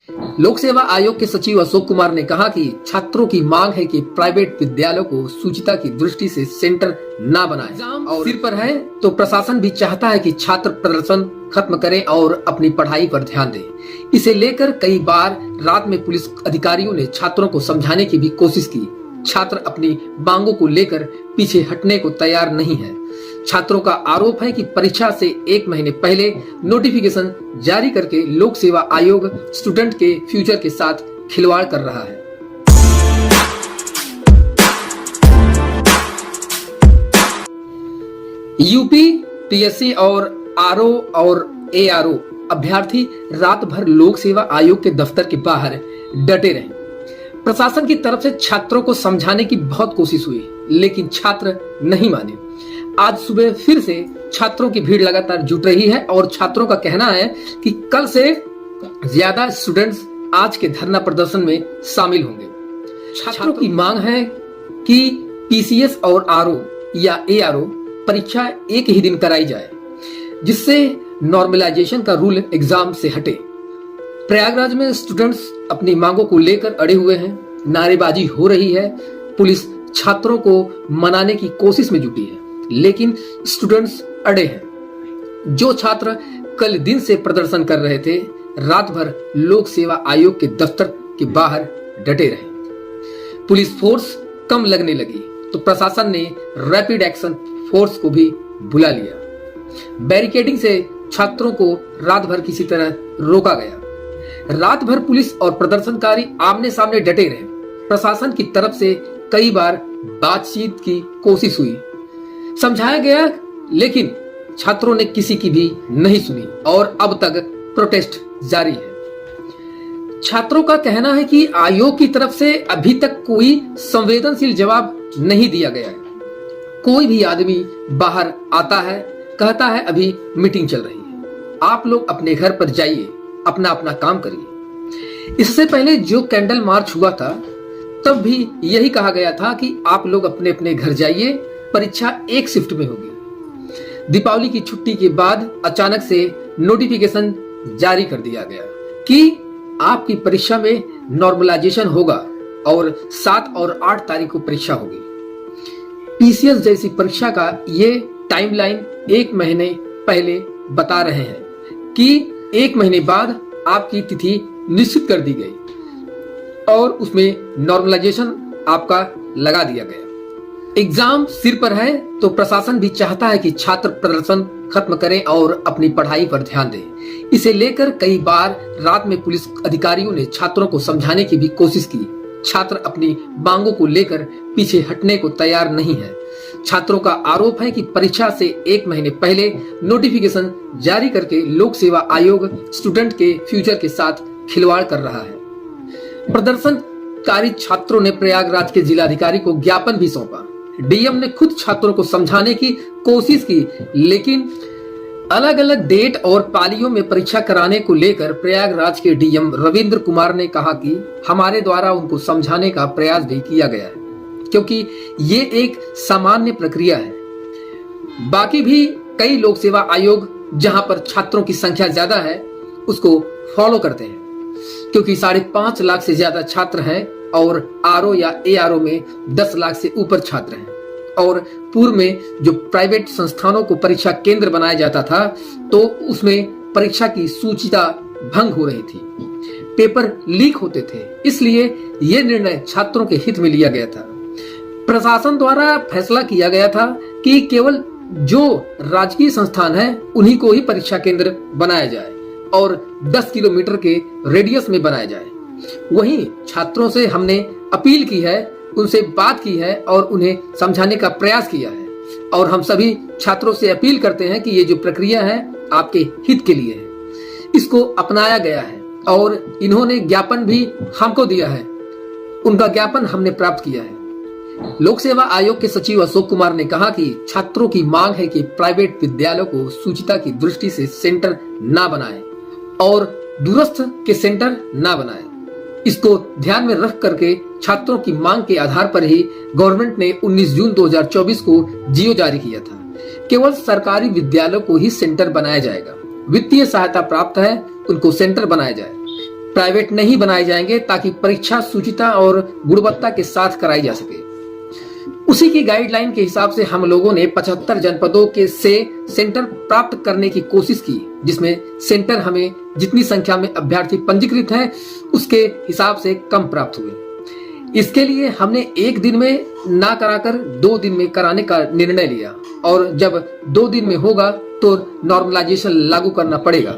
लोक सेवा आयोग के सचिव अशोक कुमार ने कहा कि छात्रों की मांग है कि प्राइवेट विद्यालयों को शुचिता की दृष्टि से सेंटर ना बनाएं और सिर पर है तो प्रशासन भी चाहता है कि छात्र प्रदर्शन खत्म करें और अपनी पढ़ाई पर ध्यान दें। इसे लेकर कई बार रात में पुलिस अधिकारियों ने छात्रों को समझाने की भी कोशिश की। छात्र अपनी मांगों को लेकर पीछे हटने को तैयार नहीं है। छात्रों का आरोप है कि परीक्षा से 1 महीने पहले नोटिफिकेशन जारी करके लोक सेवा आयोग स्टूडेंट के फ्यूचर के साथ खिलवाड़ कर रहा है। यूपी पीएससी और आरओ और एआरओ अभ्यर्थी रात भर लोक सेवा आयोग के दफ्तर के बाहर डटे रहे। प्रशासन की तरफ से छात्रों को समझाने की बहुत कोशिश हुई, लेकिन छात्र नहीं माने। आज सुबह फिर से छात्रों की भीड़ लगातार जुट रही है और छात्रों का कहना है कि कल से ज्यादा स्टूडेंट्स आज के धरना प्रदर्शन में शामिल होंगे। छात्रों की मांग है कि पीसीएस और आरओ या एआरओ परीक्षा एक ही दिन कराई जाए, जिससे नॉर्मलाइजेशन का रूल एग्जाम से हटे। प्रयागराज में स्टूडेंट्स अपनी मांगों को लेकर अड़े हुए हैं, नारेबाजी हो रही है। पुलिस छात्रों को मनाने की कोशिश में जुटी है, लेकिन स्टूडेंट्स अड़े हैं। जो छात्र कल दिन से प्रदर्शन कर रहे थे, रात भर लोक सेवा आयोग के दफ्तर के बाहर डटे रहे। पुलिस फोर्स कम लगने लगी तो प्रशासन ने रैपिड एक्शन फोर्स को भी बुला लिया। बैरिकेडिंग से छात्रों को रात भर किसी तरह रोका गया। रात भर पुलिस और प्रदर्शनकारी आमने सामने डटे रहे। प्रशासन की तरफ से कई बार बातचीत की कोशिश हुई, समझाया गया, लेकिन छात्रों ने किसी की भी नहीं सुनी और अब तक प्रोटेस्ट जारी है। छात्रों का कहना है कि आयोग की तरफ से अभी तक कोई संवेदनशील जवाब नहीं दिया गया है। कोई भी आदमी बाहर आता है, कहता है अभी मीटिंग चल रही है, आप लोग अपने घर पर जाइए, अपना अपना काम करिए। इससे पहले जो कैंडल मार्च हुआ था, तब भी यही कहा गया था कि आप लोग अपने अपने घर जाइए, परीक्षा एक शिफ्ट में होगी। दीपावली की छुट्टी के बाद अचानक से नोटिफिकेशन जारी कर दिया गया कि आपकी परीक्षा में नॉर्मलाइजेशन होगा और 7 और 8 तारीख को परीक्षा होगी। पीसीएस जैसी परीक्षा का ये टाइमलाइन 1 महीने पहले बता रहे हैं कि 1 महीने बाद आपकी तिथि निश्चित कर दी गई और उसमें नॉर्मलाइजेशन आपका लगा दिया गया। एग्जाम सिर पर है तो प्रशासन भी चाहता है कि छात्र प्रदर्शन खत्म करें और अपनी पढ़ाई पर ध्यान दें। इसे लेकर कई बार रात में पुलिस अधिकारियों ने छात्रों को समझाने की भी कोशिश की। छात्र अपनी मांगों को लेकर पीछे हटने को तैयार नहीं है। छात्रों का आरोप है कि परीक्षा से 1 महीने पहले नोटिफिकेशन जारी करके लोक सेवा आयोग स्टूडेंट के फ्यूचर के साथ खिलवाड़ कर रहा है। प्रदर्शनकारी छात्रों ने प्रयागराज के जिलाधिकारी को ज्ञापन भी सौंपा। डीएम ने खुद छात्रों को समझाने की कोशिश की, लेकिन अलग अलग डेट और पालियों में परीक्षा कराने को लेकर प्रयागराज के डीएम रविंद्र कुमार ने कहा कि हमारे द्वारा उनको समझाने का प्रयास भी किया गया है, क्योंकि ये एक सामान्य प्रक्रिया है। बाकी भी कई लोक सेवा आयोग जहां पर छात्रों की संख्या ज्यादा है उसको फॉलो करते हैं, क्योंकि 5.5 लाख से ज्यादा छात्र हैं और आरओ या एआरओ में 10 लाख से ऊपर छात्र हैं। और पूर्व में जो प्राइवेट संस्थानों को परीक्षा केंद्र बनाया जाता था, तो उसमें परीक्षा की शुचिता भंग हो रही थी, पेपर लीक होते थे। इसलिए यह निर्णय छात्रों के हित में लिया गया था। प्रशासन द्वारा फैसला किया गया था कि केवल जो राजकीय संस्थान है उन्हीं को ही परीक्षा केंद्र बनाया जाए और 10 किलोमीटर के रेडियस में बनाया जाए। वहीं छात्रों से हमने अपील की है, उनसे बात की है और उन्हें समझाने का प्रयास किया है। और हम सभी छात्रों से अपील करते हैं कि ये जो प्रक्रिया है आपके हित के लिए है, इसको अपनाया गया है। और इन्होंने ज्ञापन भी हमको दिया है, उनका ज्ञापन हमने प्राप्त किया है। लोक सेवा आयोग के सचिव अशोक कुमार ने कहा कि छात्रों की मांग है कि प्राइवेट विद्यालयों को शुचिता की दृष्टि से सेंटर ना बनाएं और दूरस्थ के सेंटर ना बनाएं। इसको ध्यान में रख करके छात्रों की मांग के आधार पर ही गवर्नमेंट ने 19 जून 2024 को जियो जारी किया था। केवल सरकारी विद्यालयों को ही सेंटर बनाया जाएगा। वित्तीय सहायता प्राप्त है उनको सेंटर बनाया जाए। प्राइवेट नहीं बनाए जाएंगे ताकि परीक्षा शुचिता और गुणवत्ता के साथ कराई जा सके। उसी की गाइडलाइन के हिसाब से हम लोगों ने 75 जनपदों के से सेंटर प्राप्त करने की कोशिश की, जिसमें सेंटर हमें जितनी संख्या में अभ्यर्थी पंजीकृत हैं उसके हिसाब से कम प्राप्त हुए। इसके लिए हमने एक दिन में ना कराकर 2 दिन में कराने का निर्णय लिया और जब 2 दिन में होगा तो नॉर्मलाइजेशन लागू करना पड़ेगा।